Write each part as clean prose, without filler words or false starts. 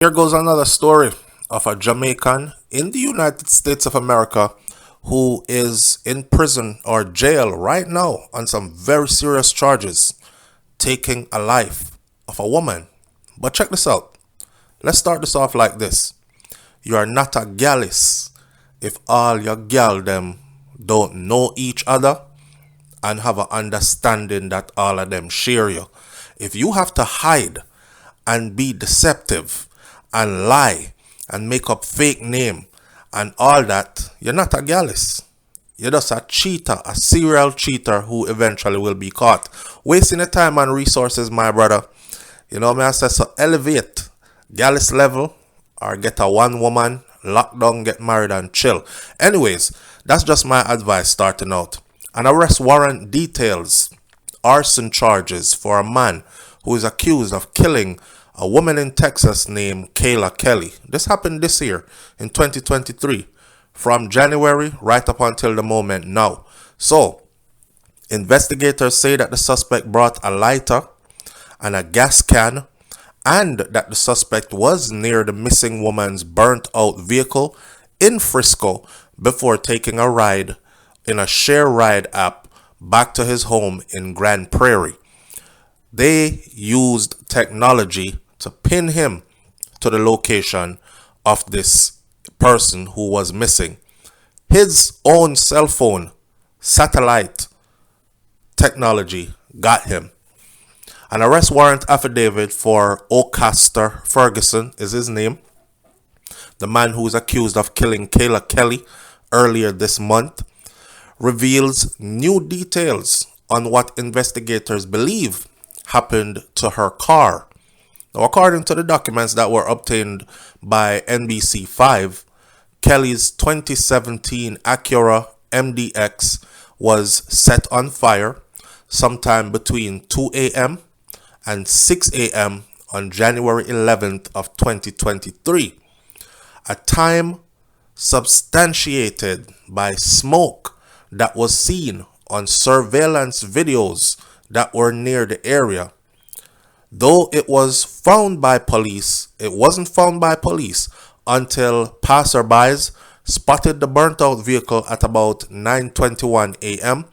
Here goes another story of a Jamaican in the United States of America who is in prison or jail right now on some very serious charges, taking a life of a woman. But check this out. Let's start this off like this. You are not a gallus if all your gal them don't know each other and have an understanding that all of them share you. If you have to hide and be deceptive and lie and make up fake name and all that, you're not a gallus. You're just a cheater, a serial cheater who eventually will be caught. Wasting your time and resources, my brother. You know what I say? So elevate gallus level or get a one woman, lock down, get married and chill. Anyways, that's just my advice starting out. An arrest warrant details arson charges for a man who is accused of killing a woman in Texas named Kayla Kelly. This happened this year in 2023, from January right up until the moment now. So, investigators say that the suspect brought a lighter and a gas can, and that the suspect was near the missing woman's burnt out vehicle in Frisco before taking a ride in a share ride app back to his home in Grand Prairie. They used technology to pin him to the location of this person who was missing. His own cell phone satellite technology got him. An arrest warrant affidavit for Ocaster Ferguson is his name, the man who is accused of killing Kayla Kelly earlier this month, reveals new details on what investigators believe happened to her car. Now, according to the documents that were obtained by NBC5, Kelly's 2017 Acura MDX was set on fire sometime between 2 a.m. and 6 a.m. on January 11th of 2023, a time substantiated by smoke that was seen on surveillance videos that were near the area. Though it was found by police, it wasn't found by police until passerbys spotted the burnt out vehicle at about 9:21 a.m.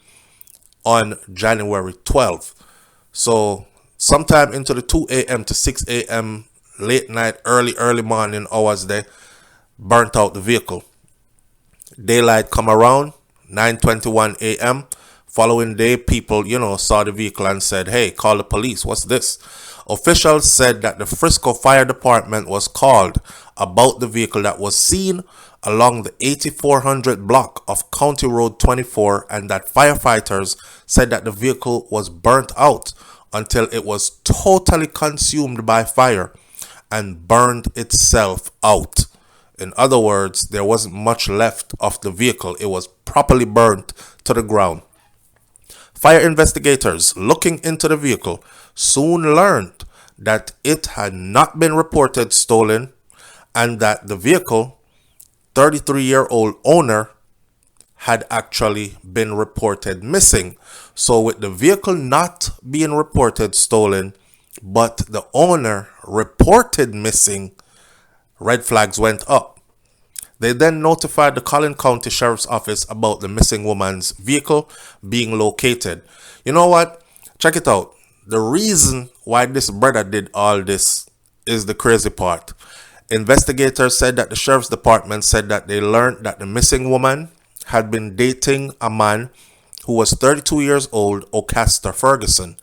on January 12th. So sometime into the 2 a.m. to 6 a.m. late night, early morning hours, they burnt out the vehicle. Daylight come around, 9:21 a.m. Following day, people, saw the vehicle and said, hey, call the police. What's this? Officials said that the Frisco Fire Department was called about the vehicle that was seen along the 8400 block of County Road 24, and that firefighters said that the vehicle was burnt out until it was totally consumed by fire and burned itself out. In other words, there wasn't much left of the vehicle. It was properly burnt to the ground. Fire investigators looking into the vehicle soon learned that it had not been reported stolen and that the vehicle 33-year-old owner had actually been reported missing. So with the vehicle not being reported stolen, but the owner reported missing, red flags went up. They then notified the Collin County Sheriff's Office about the missing woman's vehicle being located. You know what? Check it out. The reason why this brother did all this is the crazy part. Investigators said that the Sheriff's Department said that they learned that the missing woman had been dating a man who was 32 years old, Ocaster Ferguson,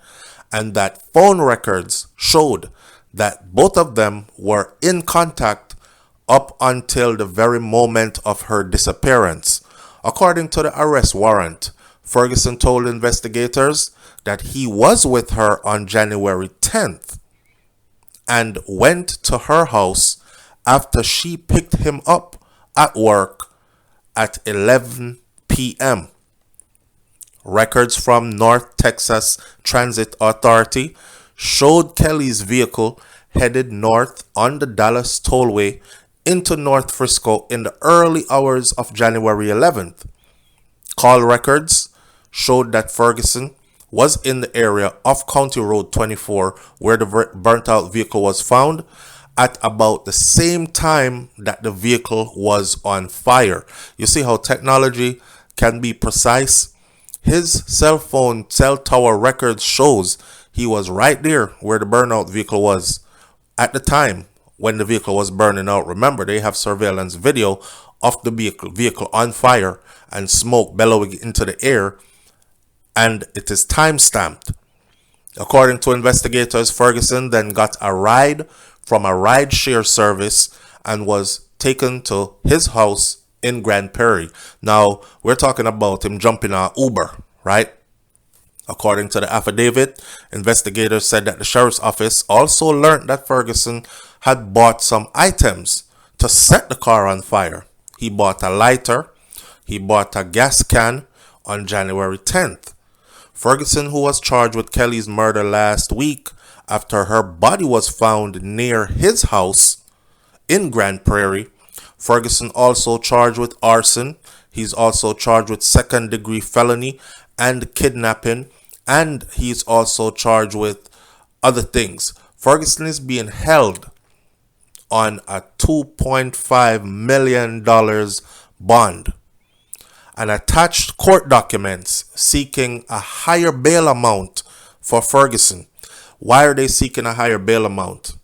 and that phone records showed that both of them were in contact up until the very moment of her disappearance. According to the arrest warrant, Ferguson told investigators that he was with her on January 10th and went to her house after she picked him up at work at 11 p.m. Records from North Texas Transit Authority showed Kelly's vehicle headed north on the Dallas Tollway into North Frisco in the early hours of January 11th. Call records showed that Ferguson was in the area of County Road 24 where the burnt out vehicle was found at about the same time that the vehicle was on fire. You see how technology can be precise? His cell tower records shows he was right there where the burnout vehicle was at the time when the vehicle was burning out. Remember, they have surveillance video of the vehicle on fire and smoke bellowing into the air, and it is time stamped. According to investigators, Ferguson then got a ride from a ride-share service and was taken to his house in Grand Prairie. Now, we're talking about him jumping on Uber, right? According to the affidavit, investigators said that the sheriff's office also learned that Ferguson had bought some items to set the car on fire. He bought a lighter, he bought a gas can on January 10th. Ferguson, who was charged with Kelly's murder last week after her body was found near his house in Grand Prairie. Ferguson also charged with arson. He's also charged with second-degree felony and kidnapping, and he's also charged with other things. Ferguson is being held on a $2.5 million bond and attached court documents seeking a higher bail amount for Ferguson. Why are they seeking a higher bail amount?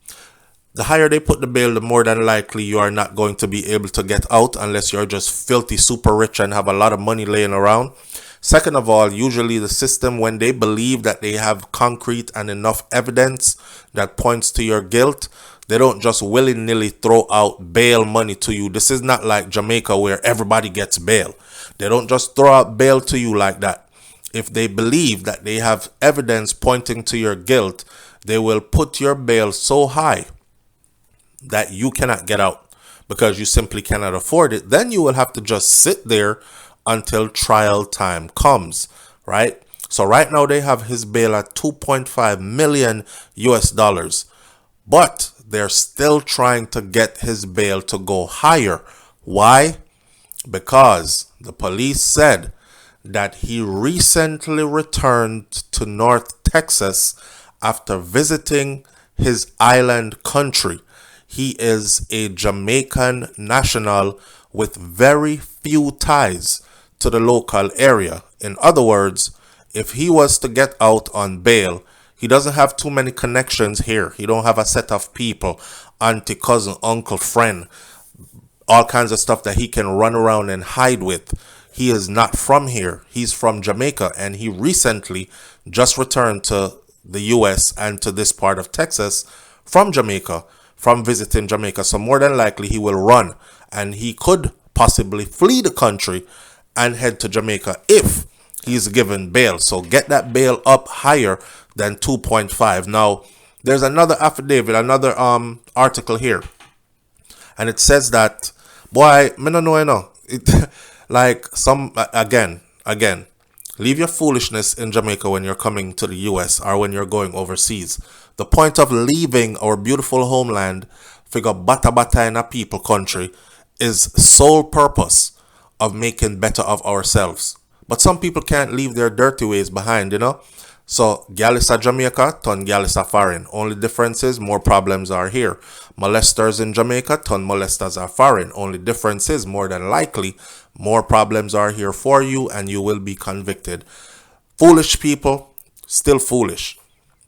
The higher they put the bail, the more than likely you are not going to be able to get out unless you're just filthy super rich and have a lot of money laying around. Second of all, usually the system, when they believe that they have concrete and enough evidence that points to your guilt, they don't just willy-nilly throw out bail money to you. This is not like Jamaica where everybody gets bail. They don't just throw out bail to you like that. If they believe that they have evidence pointing to your guilt, they will put your bail so high that you cannot get out because you simply cannot afford it. Then you will have to just sit there until trial time comes, right? So right now they have his bail at 2.5 million US dollars, but they're still trying to get his bail to go higher. Why? Because the police said that he recently returned to North Texas after visiting his island country. He is a Jamaican national with very few ties to the local area. In other words, if he was to get out on bail, he doesn't have too many connections here. He don't have a set of people, auntie, cousin, uncle, friend, all kinds of stuff that he can run around and hide with. He is not from here. He's from Jamaica, and he recently just returned to the U.S. and to this part of Texas from Jamaica, from visiting Jamaica. So more than likely he will run, and he could possibly flee the country and head to Jamaica if he's given bail. So get that bail up higher than 2.5. Now, there's another affidavit, another article here, and it says that, boy, me no know, you know, like some, again, leave your foolishness in Jamaica when you're coming to the US or when you're going overseas. The point of leaving our beautiful homeland, figure bata in a people country, is sole purpose of making better of ourselves. But some people can't leave their dirty ways behind, you know. So, gal is a Jamaica, ton gal is a foreign. Only difference is more problems are here. Molesters in Jamaica, ton molesters are foreign. Only difference is more than likely more problems are here for you and you will be convicted. Foolish people, still foolish.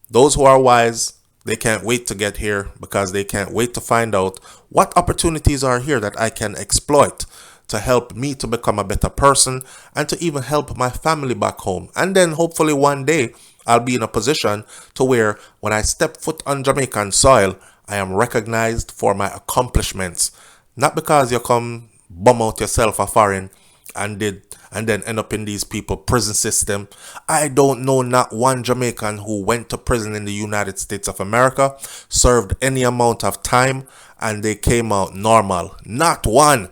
Those who are wise, they can't wait to get here because they can't wait to find out what opportunities are here that I can exploit to help me to become a better person and to even help my family back home. And then hopefully one day I'll be in a position to where when I step foot on Jamaican soil, I am recognized for my accomplishments. Not because you come bum out yourself a foreign and then end up in these people prison system. I don't know not one Jamaican who went to prison in the United States of America, served any amount of time, and they came out normal. Not one.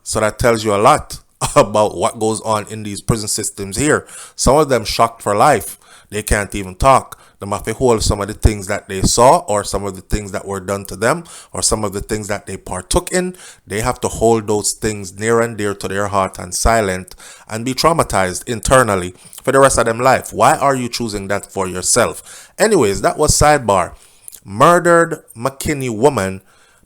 So that tells you a lot about what goes on in these prison systems here. Some of them shocked for life. They can't even talk. They have to hold some of the things that they saw or some of the things that were done to them or some of the things that they partook in. They have to hold those things near and dear to their heart and silent and be traumatized internally for the rest of them life. Why are you choosing that for yourself? Anyways, that was sidebar. murdered McKinney woman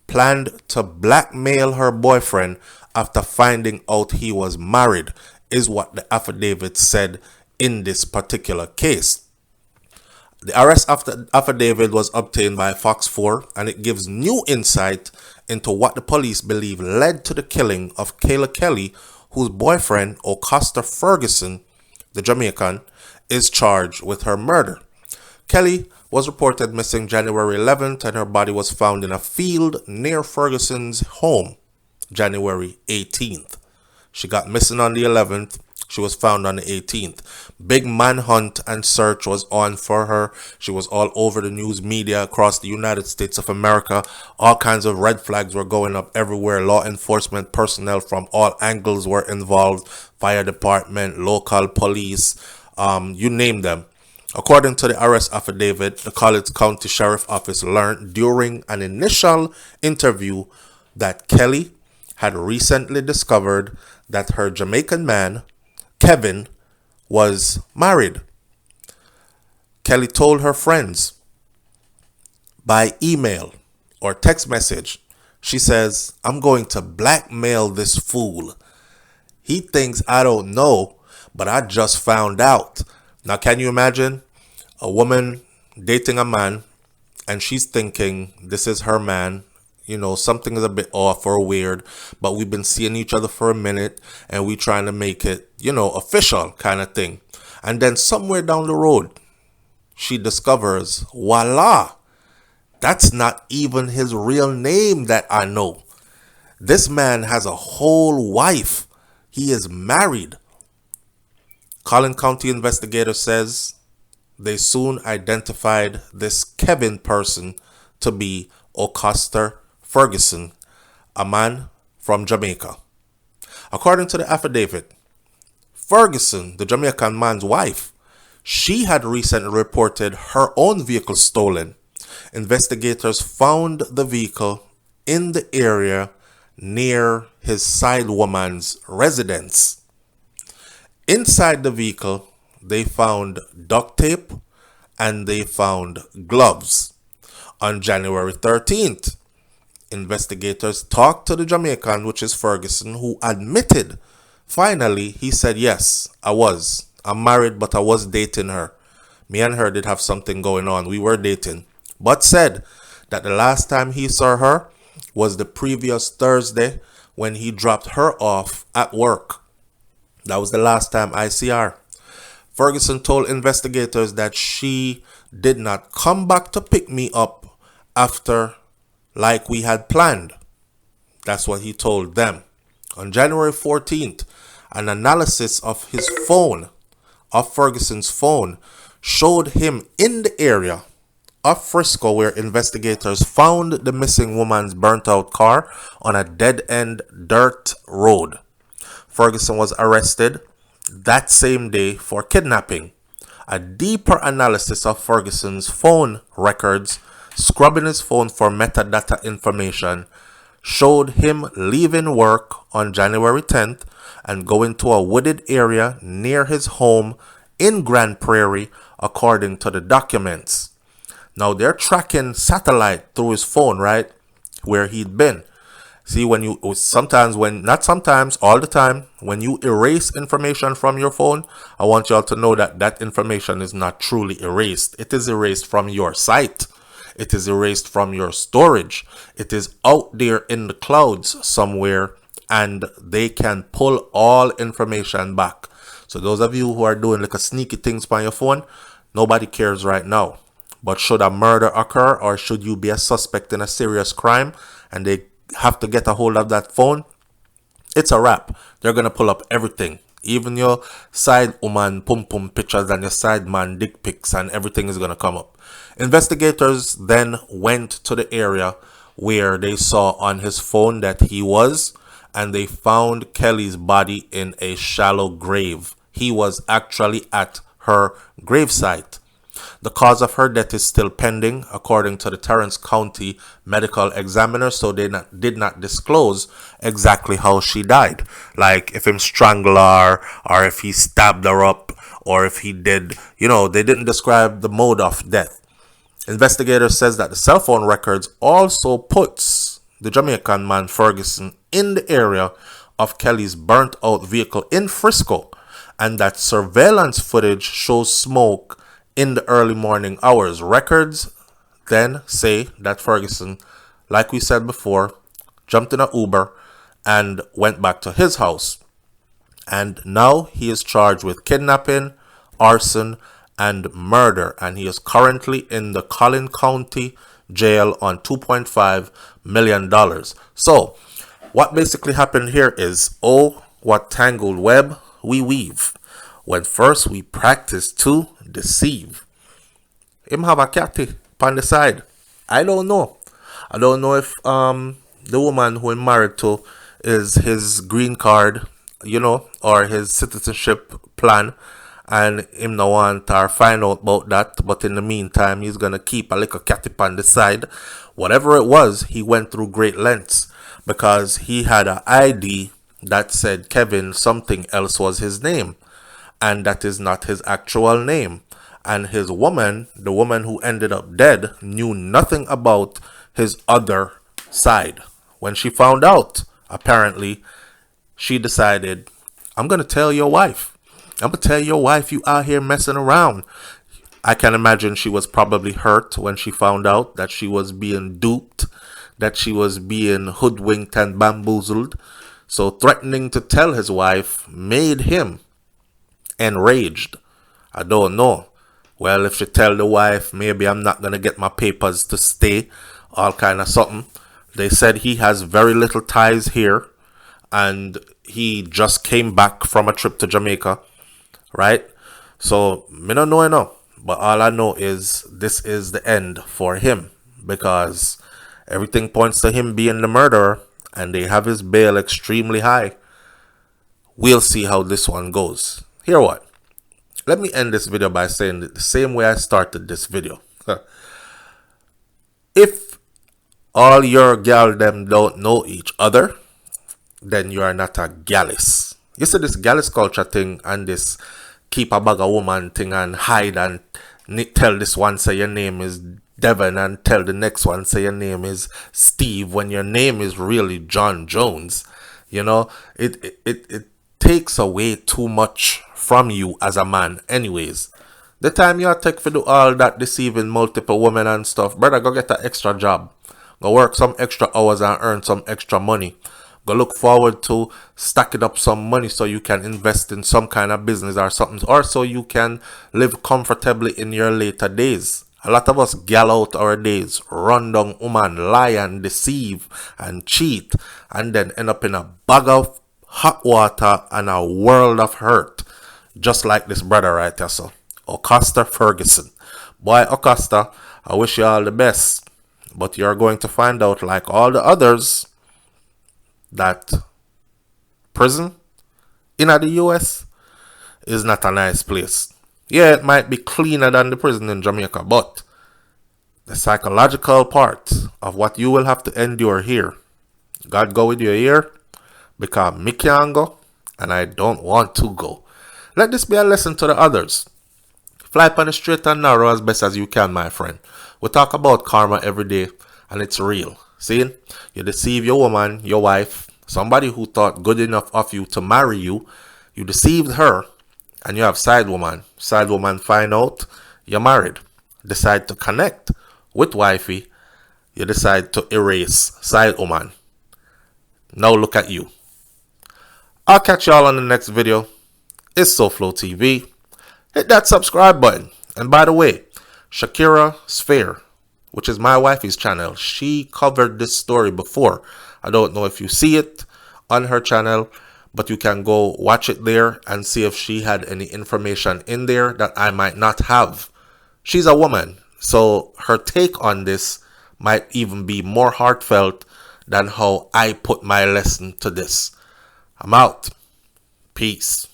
planned to blackmail her boyfriend after finding out he was married, is what the affidavit said in this particular case. The arrest affidavit was obtained by Fox 4, and it gives new insight into what the police believe led to the killing of Kayla Kelly, whose boyfriend, O'Coster Ferguson, the Jamaican, is charged with her murder. Kelly was reported missing January 11th, and her body was found in a field near Ferguson's home January 18th. She got missing on the 11th. She was found on the 18th. Big manhunt and search was on for her. She was all over the news media across the United States of America. All kinds of red flags were going up everywhere. Law enforcement personnel from all angles were involved. Fire department, local police, you name them. According to the arrest affidavit, the Collins County Sheriff Office learned during an initial interview that Kelly had recently discovered that her Jamaican man, Kevin, was married. Kelly told her friends by email or text message, she says, "I'm going to blackmail this fool. He thinks I don't know, but I just found out." Now, can you imagine a woman dating a man and she's thinking this is her man? You know, something is a bit off or weird, but we've been seeing each other for a minute and we trying to make it, official kind of thing. And then somewhere down the road, she discovers, voila, that's not even his real name that I know. This man has a whole wife. He is married. Collin County investigator says they soon identified this Kevin person to be O'Coster Ferguson, a man from Jamaica. According to the affidavit, Ferguson, the Jamaican man's wife, she had recently reported her own vehicle stolen. Investigators found the vehicle in the area near his side woman's residence. Inside the vehicle, they found duct tape and they found gloves. On January 13th, investigators talked to the Jamaican, which is Ferguson, who admitted, finally, he said, "Yes, I'm married, but I was dating her. Me and her did have something going on. We were dating." But said that the last time he saw her was the previous Thursday when he dropped her off at work. That was the last time I see her. Ferguson told investigators that she did not come back to pick me up after like we had planned. That's what he told them. On January 14th, an analysis of his phone, of Ferguson's phone, showed him in the area of Frisco where investigators found the missing woman's burnt out car on a dead-end dirt road. Ferguson was arrested that same day for kidnapping. A deeper analysis of Ferguson's phone records, scrubbing his phone for metadata information, showed him leaving work on January 10th and going to a wooded area near his home in Grand Prairie, according to the documents. Now, they're tracking satellite through his phone, right? Where he'd been. See, all the time, when you erase information from your phone, I want y'all to know that that information is not truly erased. It is erased from your site. It is erased from your storage. It is out there in the clouds somewhere, and they can pull all information back. So those of you who are doing like a sneaky things on your phone, nobody cares right now. But should a murder occur, or should you be a suspect in a serious crime and they have to get a hold of that phone, it's a wrap. They're going to pull up everything. Even your side woman pum pictures and your side man dick pics, and everything is going to come up. Investigators then went to the area where they saw on his phone that he was, and they found Kelly's body in a shallow grave. He was actually at her gravesite. The cause of her death is still pending, according to the Torrance County medical examiner, so they did not disclose exactly how she died. Like if him strangled her, or if he stabbed her up, or if he did, they didn't describe the mode of death. Investigator says that the cell phone records also puts the Jamaican man Ferguson in the area of Kelly's burnt out vehicle in Frisco, and that surveillance footage shows smoke in the early morning hours. Records then say that Ferguson, like we said before, jumped in an Uber and went back to his house. And now he is charged with kidnapping, arson, and murder. And he is currently in the Collin County jail on $2.5 million. So, what basically happened here is, oh, what tangled web we weave, when first we practice to deceive. Him have a catty on the side. I don't know. I don't know if the woman who he married to is his green card, or his citizenship plan, and him no want or find out about that. But in the meantime, he's gonna keep a little catty on the side. Whatever it was, he went through great lengths because he had an ID that said Kevin something else was his name, and that is not his actual name. And his woman, the woman who ended up dead, knew nothing about his other side. When she found out, apparently, she decided, I'm going to tell your wife. I'm going to tell your wife you out here messing around. I can imagine she was probably hurt when she found out that she was being duped, that she was being hoodwinked and bamboozled. So threatening to tell his wife made him enraged. I don't know. Well, if she tell the wife, maybe I'm not going to get my papers to stay, all kind of something. They said he has very little ties here, and he just came back from a trip to Jamaica, right? So, me don't know enough, but all I know is this is the end for him, because everything points to him being the murderer, and they have his bail extremely high. We'll see how this one goes. Hear what? Let me end this video by saying it the same way I started this video. If all your gal them don't know each other, then you are not a gallus. You see this gallus culture thing and this keep a bag of woman thing and hide and tell this one say your name is Devon and tell the next one say your name is Steve when your name is really John Jones. It takes away too much from you as a man anyways. The time you take for do all that deceiving multiple women and stuff, brother, go get an extra job. Go work some extra hours and earn some extra money. Go look forward to stacking up some money so you can invest in some kind of business or something, or so you can live comfortably in your later days. A lot of us gal out our days, run down woman, lie and deceive and cheat, and then end up in a bag of hot water and a world of hurt. Just like this brother right here, so Acosta Ferguson. Boy, Acosta, I wish you all the best. But you're going to find out, like all the others, that prison in the US is not a nice place. Yeah, it might be cleaner than the prison in Jamaica, but the psychological part of what you will have to endure here, God go with you here, because me can't go, and I don't want to go. Let this be a lesson to the others. Fly on the straight and narrow as best as you can, my friend. We talk about karma every day, and it's real. See? You deceive your woman, your wife, somebody who thought good enough of you to marry you. You deceived her, and you have side woman. Side woman find out you're married. Decide to connect with wifey. You decide to erase side woman. Now look at you. I'll catch y'all on the next video. It's SouFLoTV. Hit that subscribe button. And by the way, Shakira Sphere, which is my wifey's channel, she covered this story before. I don't know if you see it on her channel, but you can go watch it there and see if she had any information in there that I might not have. She's a woman, so her take on this might even be more heartfelt than how I put my lesson to this. I'm out. Peace.